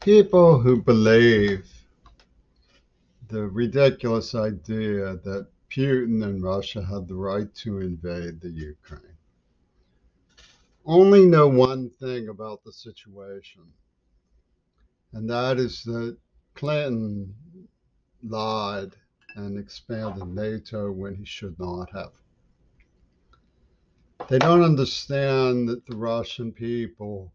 People who believe the ridiculous idea that Putin and Russia had the right to invade the Ukraine only know one thing about the situation, and that is that Clinton lied and expanded NATO when he should not have. They don't understand that the Russian people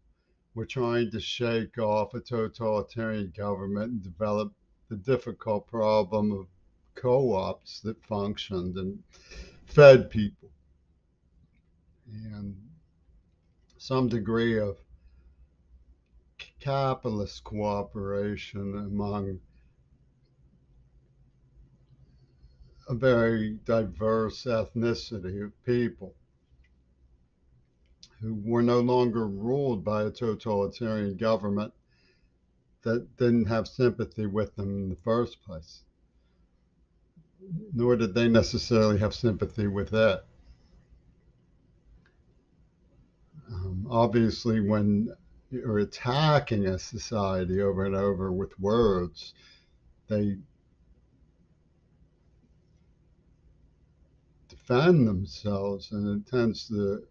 were trying to shake off a totalitarian government and develop the difficult problem of co-ops that functioned and fed people, and some degree of capitalist cooperation among a very diverse ethnicity of people who were no longer ruled by a totalitarian government that didn't have sympathy with them in the first place, nor did they necessarily have sympathy with it. Obviously, when you're attacking a society over and over with words, they defend themselves and it tends to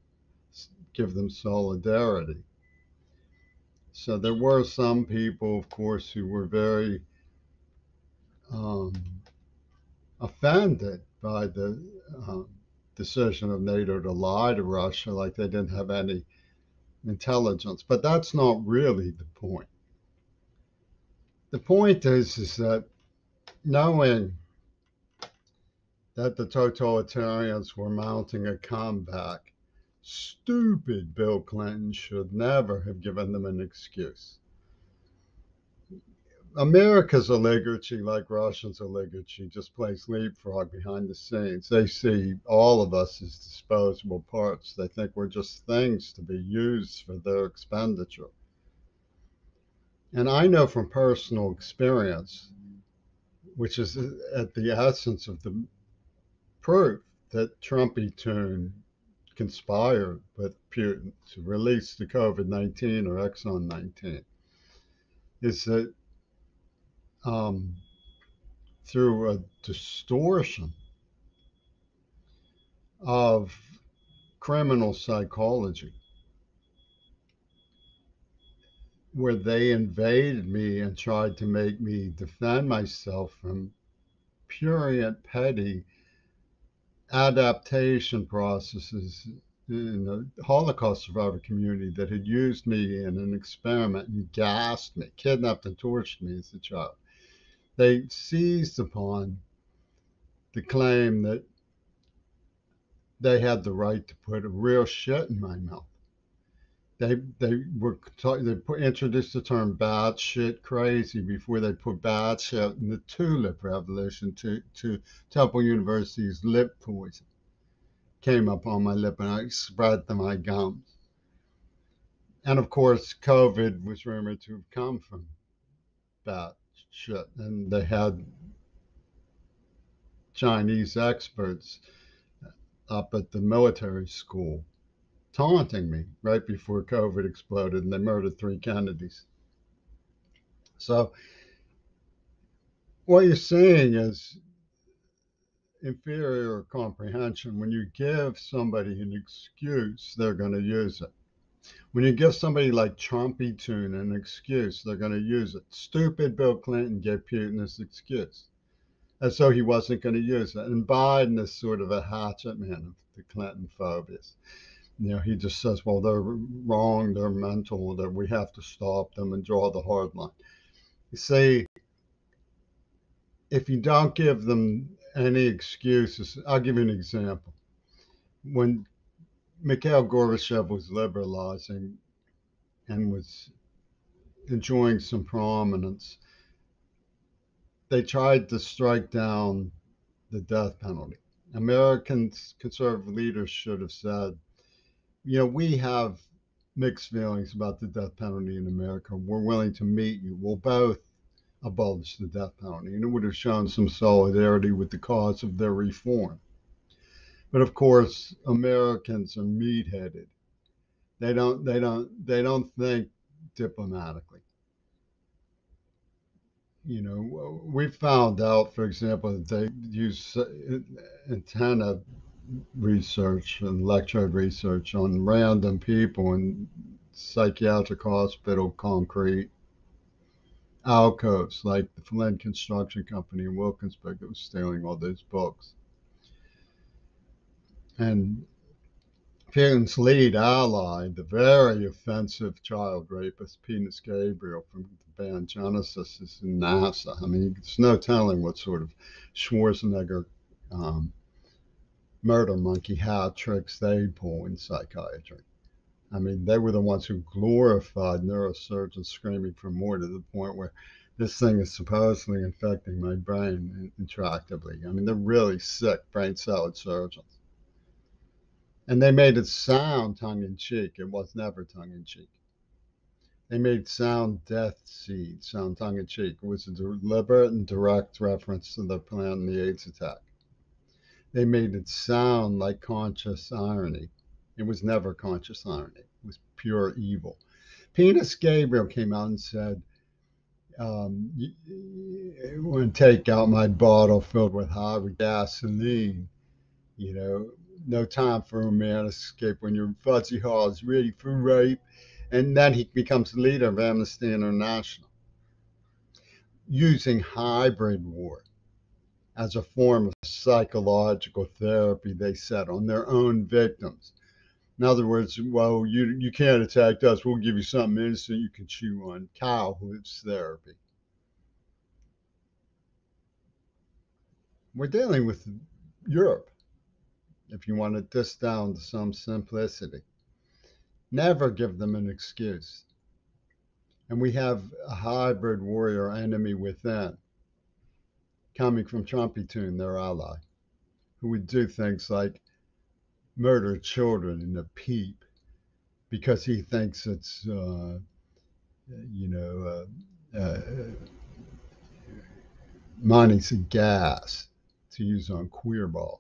give them solidarity. So there were some people, of course, who were very um, offended by the decision of NATO to lie to Russia, like they didn't have any intelligence. But that's not really the point. The point is that knowing that the totalitarians were mounting a comeback, stupid Bill Clinton should never have given them an excuse. America's oligarchy, like Russia's oligarchy, just plays leapfrog behind the scenes. They see all of us as disposable parts. They think we're just things to be used for their expenditure. And I know from personal experience, which is at the essence of the proof that Trumpy Tune conspired with Putin to release the COVID 19 or Exxon 19, is that um, through a distortion of criminal psychology, where they invaded me and tried to make me defend myself from purient, petty adaptation processes in the Holocaust survivor community that had used me in an experiment and gassed me, kidnapped and tortured me as a child. They seized upon the claim that they had the right to put a real shit in my mouth. They introduced the term "bad shit crazy" before they put "bad shit" in the tulip revolution to Temple University's lip poison came up on my lip and I spread to my gums. And of course, COVID was rumored to have come from bad shit, and they had Chinese experts up at the military school taunting me right before COVID exploded and they murdered 3 Kennedys. So what you're seeing is inferior comprehension. When you give somebody an excuse, they're going to use it. When you give somebody like Trumpy Tune an excuse, they're going to use it. Stupid Bill Clinton gave Putin this excuse as though he wasn't going to use it. And Biden is sort of a hatchet man of the Clinton phobias. He just says, well, they're wrong, they're mental, that we have to stop them and draw the hard line. You see, if you don't give them any excuses, I'll give you an example. When Mikhail Gorbachev was liberalizing and was enjoying some prominence, they tried to strike down the death penalty. American conservative leaders should have said, we have mixed feelings about the death penalty in America. We're willing to meet you. We'll both abolish the death penalty. And it would have shown some solidarity with the cause of their reform. But of course, Americans are meat-headed. They don't think diplomatically. We found out, for example, that they use antenna research and electrode research on random people in psychiatric hospital concrete alcoves, like the Flynn Construction Company in Wilkinsburg that was stealing all those books. And Putin's lead ally, the very offensive child rapist Penis Gabriel from the band Genesis, is in NASA. I mean, there's no telling what sort of Schwarzenegger um, murder monkey hat tricks they pull in psychiatry. I mean, they were the ones who glorified neurosurgeons screaming for more, to the point where this thing is supposedly infecting my brain intractably. I mean, they're really sick brain salad surgeons. And they made it sound tongue in cheek. It was never tongue in cheek. They made sound death seed sound tongue in cheek. It was a deliberate and direct reference to the plan in the AIDS attack. They made it sound like conscious irony. It was never conscious irony. It was pure evil. Penis Gabriel came out and said, "You want to take out my bottle filled with hot gasoline? You know, no time for romantic escape when your fuzzy haw is ready for rape." And then he becomes the leader of Amnesty International, using hybrid war as a form of psychological therapy, they said, on their own victims. In other words, well, you can't attack us. We'll give you something innocent you can chew on. Cow hooves therapy. We're dealing with Europe, if you want to distill down to some simplicity. Never give them an excuse. And we have a hybrid warrior enemy within, coming from Trumpy their ally, who would do things like murder children in a peep because he thinks it's, you know, money's a gas, to use on Queerball.